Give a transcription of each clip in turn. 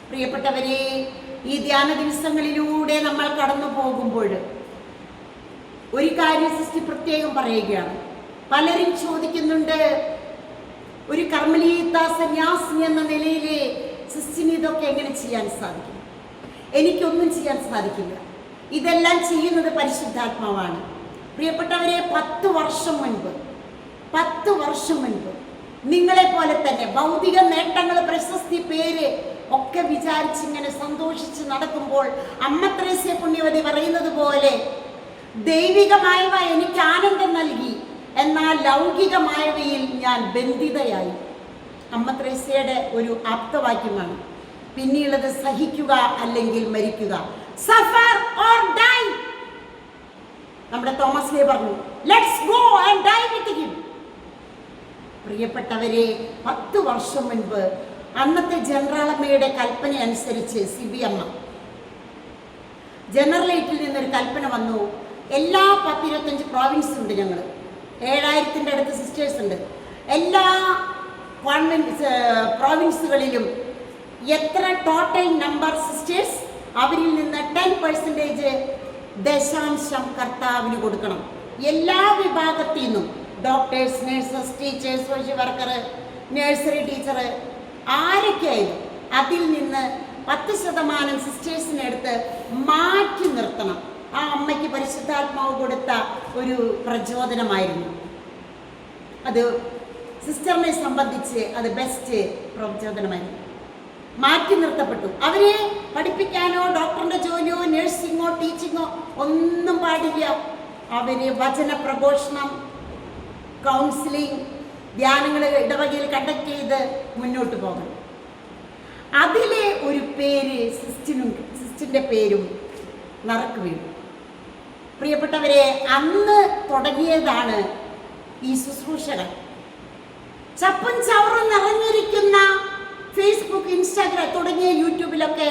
പ്രിയപ്പെട്ടവരെ, ഈ ധ്യാന ദിവസങ്ങളിലൂടെ നമ്മൾ കടന്നു പോകുമ്പോൾ ഒരു കാര്യം സിസ്റ്റർ പ്രത്യേകം പറയുകയാണ്. പലരും ചോദിക്കുന്നുണ്ട്, ഒരു കർമ്മലീത്ത സന്യാസിനി എന്ന നിലയിൽ സിസ്റ്ററിന് ഇതൊക്കെ എങ്ങനെ ചെയ്യാൻ സാധിക്കും? എനിക്കൊന്നും ചെയ്യാൻ സാധിക്കില്ല. ഇതെല്ലാം ചെയ്യുന്നത് പരിശുദ്ധാത്മാവാണ്. പ്രിയപ്പെട്ടവരെ, 10 വർഷം മുൻപ് നിങ്ങളെ പോലെ തന്നെ ഭൗതിക നേട്ടങ്ങൾ, പ്രശസ്തി, പേര് ഒക്കെ വിചാരിച്ചിങ്ങനെ സന്തോഷിച്ച് നടക്കുമ്പോൾ അമ്മ ത്രേസ്യ പുണ്യവതി പറയുന്നത് പോലെ ദൈവികമായവ എനിക്ക് ആനന്ദം നൽകി, എന്നാൽ ലൗകികമായവയിൽ ഞാൻ ബന്ധിതയായി. അമ്മ ത്രേസ്യയുടെ ഒരു ആപ്തവാക്യമാണ്. പിന്നീടത് സഹിക്കുക അല്ലെങ്കിൽ മരിക്കുക, സഫർ ഓർ ഡൈ. നമ്മുടെ തോമസ് ലേ പറഞ്ഞു, let's go and dye with him. പ്രിയപ്പെട്ടവരെ, 10 വർഷം മുൻപ് അന്നത്തെ ജനറാളമ്മയുടെ കൽപ്പന അനുസരിച്ച് സിബി അമ്മ ജനറലേറ്റിൽ നിന്നൊരു കൽപ്പന വന്നു. എല്ലാ 10-25 പ്രോവിൻസ് ഉണ്ട്, ഞങ്ങൾ 7000-ൻ്റെ അടുത്ത് സിസ്റ്റേഴ്സ് ഉണ്ട്. എല്ലാ പ്രോവിൻസുകളിലും എത്ര ടോട്ടൽ നമ്പർ സിസ്റ്റേഴ്സ്, അവരിൽ നിന്ന് 10% ദശാംശം കർത്താവിന് കൊടുക്കണം. എല്ലാ വിഭാഗത്തിൽ നിന്നും doctors, nurses, teachers, social worker, nursery teacher, ആരൊക്കെയായാലും അതിൽ നിന്ന് 10% സിസ്റ്റേഴ്സിനെ എടുത്ത് മാറ്റി നിർത്തണം. ആ അമ്മയ്ക്ക് പരിശുദ്ധാത്മാവ് കൊടുത്ത ഒരു പ്രചോദനമായിരുന്നു അത്. സിസ്റ്ററിനെ സംബന്ധിച്ച് അത് ബെസ്റ്റ് പ്രചോദനമായിരുന്നു. മാറ്റി നിർത്തപ്പെട്ടു. അവരെ പഠിപ്പിക്കാനോ ഡോക്ടറിന്റെ ജോലിയോ നഴ്സിങ്ങോ ടീച്ചിങ്ങോ ഒന്നും പാടില്ല. അവര് വചന പ്രഘോഷണം, കൗൺസിലിംഗ്, ധ്യാനങ്ങൾ ഇടവകയിൽ കണ്ടക്ട് ചെയ്ത് മുന്നോട്ട് പോകണം. അതിലെ ഒരു പേര് സിസ്റ്റിൻ്റെ പേരും നറുക്ക് വീണു. പ്രിയപ്പെട്ടവരെ, അന്ന് തുടങ്ങിയതാണ് ഈ ശുശ്രൂഷകൾ. ചപ്പും ചവറും നിറഞ്ഞിരിക്കുന്ന ഫേസ്ബുക്ക്, ഇൻസ്റ്റാഗ്രാം തുടങ്ങിയ യൂട്യൂബിലൊക്കെ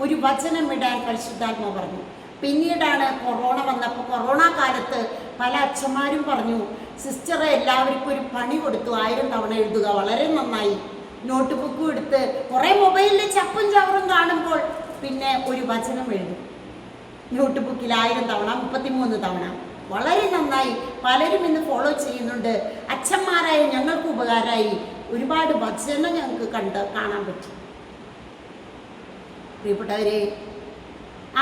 ഒരു വചനം ഇടാൻ പരിശുദ്ധാത്മാവ് പറഞ്ഞു. പിന്നീടാണ് കൊറോണ വന്നപ്പോൾ, കൊറോണ കാലത്ത് പല അച്ഛന്മാരും പറഞ്ഞു, സിസ്റ്ററെ എല്ലാവർക്കും ഒരു പണി കൊടുത്തു, 1000 തവണ എഴുതുക. വളരെ നന്നായി. നോട്ട് ബുക്കും എടുത്ത് കുറേ മൊബൈലിൽ ചപ്പും ചവറും കാണുമ്പോൾ പിന്നെ ഒരു വചനം എഴുതും നോട്ട് ബുക്കിൽ 1000 തവണ, 33 തവണ. വളരെ നന്നായി. പലരും ഇന്ന് ഫോളോ ചെയ്യുന്നുണ്ട്. അച്ഛന്മാരായ ഞങ്ങൾക്ക് ഉപകാരമായി. ഒരുപാട് വചനം ഞങ്ങൾക്ക് കാണാൻ പറ്റും. പ്രിയപ്പെട്ടവരെ,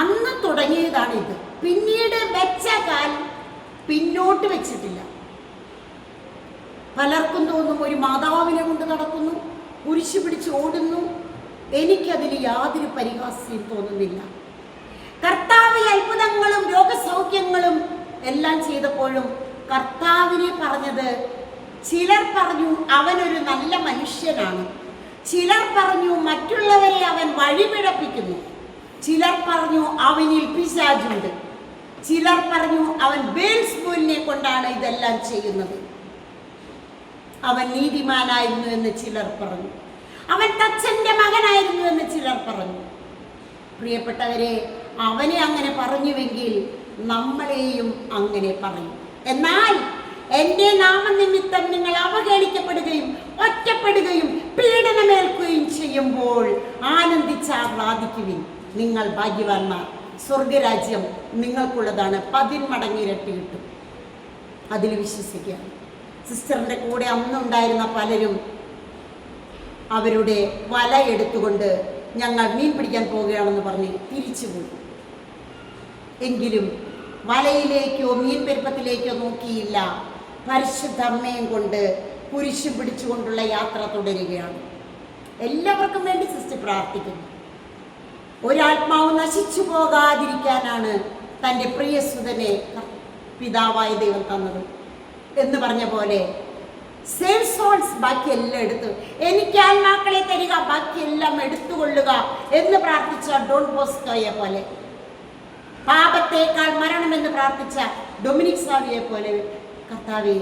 അന്ന് തുടങ്ങിയതാണിത്. പിന്നീട് വെച്ച കാൽ പിന്നോട്ട് വെച്ചിട്ടില്ല. പലർക്കും തോന്നും ഒരു മാതാവിനെ കൊണ്ട് നടക്കുന്നു, കുരിശു പിടിച്ച് ഓടുന്നു. എനിക്കതിന് യാതൊരു പരിഹാസ്യം തോന്നുന്നില്ല. കർത്താവ് അത്ഭുതങ്ങളും രോഗസൗഖ്യങ്ങളും എല്ലാം ചെയ്തപ്പോഴും കർത്താവിനെ പറഞ്ഞത്, ചിലർ പറഞ്ഞു അവനൊരു നല്ല മനുഷ്യനാണ്, ചിലർ പറഞ്ഞു മറ്റുള്ളവരെ അവൻ വഴിപിഴപ്പിക്കുന്നു, ചിലർ പറഞ്ഞു അവനിൽ പിശാചുണ്ട്, ചിലർ പറഞ്ഞു അവൻ ബേൽസ്ബൂലിനെ കൊണ്ടാണ് ഇതെല്ലാം ചെയ്യുന്നത്, അവൻ നീതിമാനായിരുന്നു എന്ന് ചിലർ പറഞ്ഞു, അവൻ തച്ചന്റെ മകനായിരുന്നു എന്ന് ചിലർ പറഞ്ഞു. പ്രിയപ്പെട്ടവരെ, അവനെ അങ്ങനെ പറഞ്ഞുവെങ്കിൽ നമ്മളെയും അങ്ങനെ പറയും. എന്നാൽ എൻ്റെ നാമനിമിത്തം നിങ്ങൾ അവഹേളിക്കപ്പെടുകയും ഒറ്റപ്പെടുകയും പീഡനമേൽക്കുകയും ചെയ്യുമ്പോൾ ആനന്ദിച്ചാഹ്ലാദിക്കുവിൻ, നിങ്ങൾ ഭാഗ്യവാന്മാർ, സ്വർഗരാജ്യം നിങ്ങൾക്കുള്ളതാണ്, 10 മടങ്ങ് ഇരട്ടി കിട്ടും. അതിൽ വിശ്വസിക്കുക. സിസ്റ്ററിൻ്റെ കൂടെ അന്നുണ്ടായിരുന്ന പലരും അവരുടെ വല എടുത്തുകൊണ്ട് ഞങ്ങൾ മീൻ പിടിക്കാൻ പോവുകയാണെന്ന് പറഞ്ഞ് തിരിച്ചുപോയി. എങ്കിലും വലയിലേക്കോ മീൻ പെരുപ്പത്തിലേക്കോ നോക്കിയില്ല. പരിശുദ്ധ അമ്മയും കൊണ്ട് കുരിശു പിടിച്ചുകൊണ്ടുള്ള യാത്ര തുടരുകയാണ്. എല്ലാവർക്കും വേണ്ടി സിസ്റ്റർ പ്രാർത്ഥിക്കുന്നു. ഒരാത്മാവ് നശിച്ചു പോകാതിരിക്കാനാണ് തൻ്റെ പ്രിയസുതനെ പിതാവായ ദൈവം തന്നത് എന്ന് പറഞ്ഞ പോലെ സേവ് സോൾസ്, ബാക്കിയെല്ലാം എടുത്തു, എനിക്ക് ആത്മാക്കളെ തരിക, ബാക്കിയെല്ലാം എടുത്തുകൊള്ളുക എന്ന് പ്രാർത്ഥിച്ച ഡോൺ ബോസ്കോയെ പോലെ, പാപത്തേക്കാൾ മരണമെന്ന് പ്രാർത്ഥിച്ച ഡൊമിനിക് സാവിയെ പോലെ, കർത്താവേ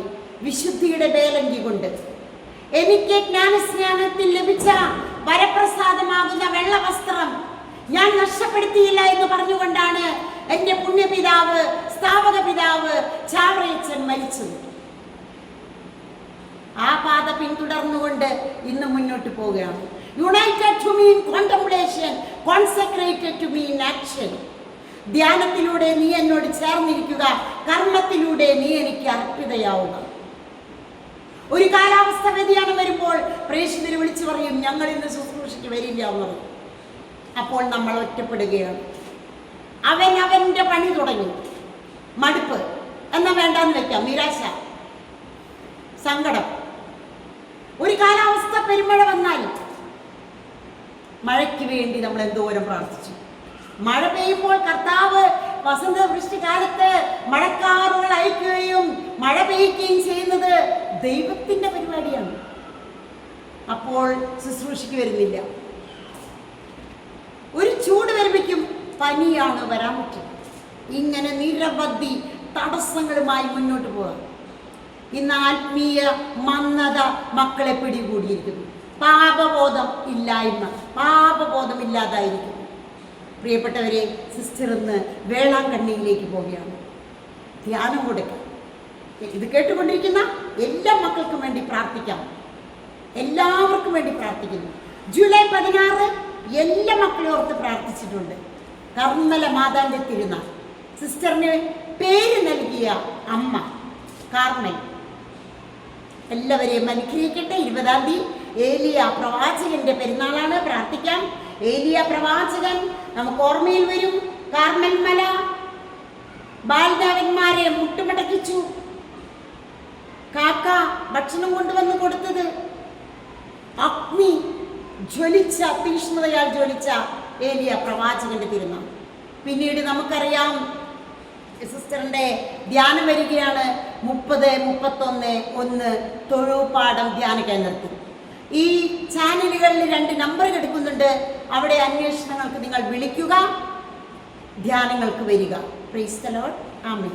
വിശുദ്ധിയുടെ വേലങ്കി കൊണ്ട് എനിക്ക് ജ്ഞാനസ്നാനത്തിൽ ലഭിച്ച വരപ്രസാദമാകുന്ന വെള്ള വസ്ത്രം ഞാൻ നഷ്ടപ്പെടുത്തിയില്ല എന്ന് പറഞ്ഞുകൊണ്ടാണ് എൻ്റെ പുണ്യപിതാവ്, സ്ഥാപക പിതാവ് ചാവറയച്ചൻ മരിച്ചത്. ആ പാത പിന്തുടർന്നുകൊണ്ട് ഇന്ന് മുന്നോട്ട് പോവുകയാണ്. United to me in contemplation consecrated to me in action. ധ്യാനത്തിലൂടെ നീ എന്നോട് ചേർന്നിരിക്കുക, കർമ്മത്തിലൂടെ നീ എനിക്ക് അർപ്പിതയാവുക. ഒരു കാലാവസ്ഥ വ്യതിയാനം വരുമ്പോൾ പ്രേക്ഷിതർ വിളിച്ചു പറയും, ഞങ്ങൾ ഇന്ന് ശുശ്രൂഷയ്ക്ക് വരില്ല എന്നത്. അപ്പോൾ നമ്മൾ ഒറ്റപ്പെടുകയാണ്. അവന്റെ പണി തുടങ്ങി, മടുപ്പ്, എന്നാ വേണ്ടാന്ന് വെക്കാം, നിരാശ, സങ്കടം. ഒരു കാലാവസ്ഥ പെരുമഴ വന്നാൽ മഴയ്ക്ക് വേണ്ടി നമ്മൾ എന്തോരം പ്രാർത്ഥിച്ചു. മഴ പെയ്യുമ്പോൾ കർത്താവ് വസന്ത വൃഷ്ടികാലത്ത് മഴക്കാറുകൾ അയക്കുകയും മഴ പെയ്യുകയും ചെയ്യുന്നത് ദൈവത്തിന്റെ പരിപാടിയാണ്. അപ്പോൾ ശുശ്രൂഷയ്ക്ക് വരുന്നില്ല. ഒരു ചൂട് വരുമ്പോഴേക്കും പനിയാണ് വരാൻ പറ്റും. ഇങ്ങനെ നിരവധി തടസ്സങ്ങളുമായി മുന്നോട്ട് പോവുക. ഇന്ന് ആത്മീയ മന്ദത മക്കളെ പിടികൂടിയിരിക്കുന്നു. പാപബോധം ഇല്ലാതായിരിക്കുന്നു. പ്രിയപ്പെട്ടവരെ, സിസ്റ്റർ ഇന്ന് വേളാങ്കണ്ണിയിലേക്ക് പോവുകയാണ്. ധ്യാനം കൊടുക്കാം. ഇത് കേട്ടുകൊണ്ടിരിക്കുന്ന എല്ലാ മക്കൾക്കും വേണ്ടി പ്രാർത്ഥിക്കാം. എല്ലാവർക്കും വേണ്ടി പ്രാർത്ഥിക്കുന്നു. ജൂലൈ 16 എല്ലാ മക്കളെ ഓർത്ത് പ്രാർത്ഥിച്ചിട്ടുണ്ട്. കർമ്മല മാതാന്റെ തിരുനാൾ. സിസ്റ്ററിന് പേര് നൽകിയ അമ്മ കാർമൽ എല്ലാവരെയും അനുഗ്രഹിക്കട്ടെ. 20-ാം തീയതി ഏലിയ പ്രവാചകന്റെ പെരുന്നാളാണ്. പ്രാർത്ഥിക്കാം. ഏലിയ പ്രവാചകൻ നമുക്ക് ഓർമ്മയിൽ വരും. കാർമൽ മല ബാൽദേവന്മാരെ മുട്ടുമടക്കിച്ചു. കാക്ക ഭക്ഷണം കൊണ്ടുവന്ന് കൊടുത്തത് അഗ്നി ജ്വലിച്ച, തീഷ്ണതയാൽ ജ്വലിച്ച ഏലിയ പ്രവാചകന്റെ തിരുനാൾ. പിന്നീട് നമുക്കറിയാം സിസ്റ്ററിന്റെ ധ്യാനം വരികയാണ്. 30, 31, 1 തൊഴുപാടം ധ്യാന കേന്ദ്രത്തിൽ. ഈ ചാനലുകളിൽ 2 നമ്പർ എടുക്കുന്നുണ്ട്. അവിടെ അന്വേഷണങ്ങൾക്ക് നിങ്ങൾ വിളിക്കുക, ധ്യാനങ്ങൾക്ക് വരിക. Praise the Lord. ആമേൻ.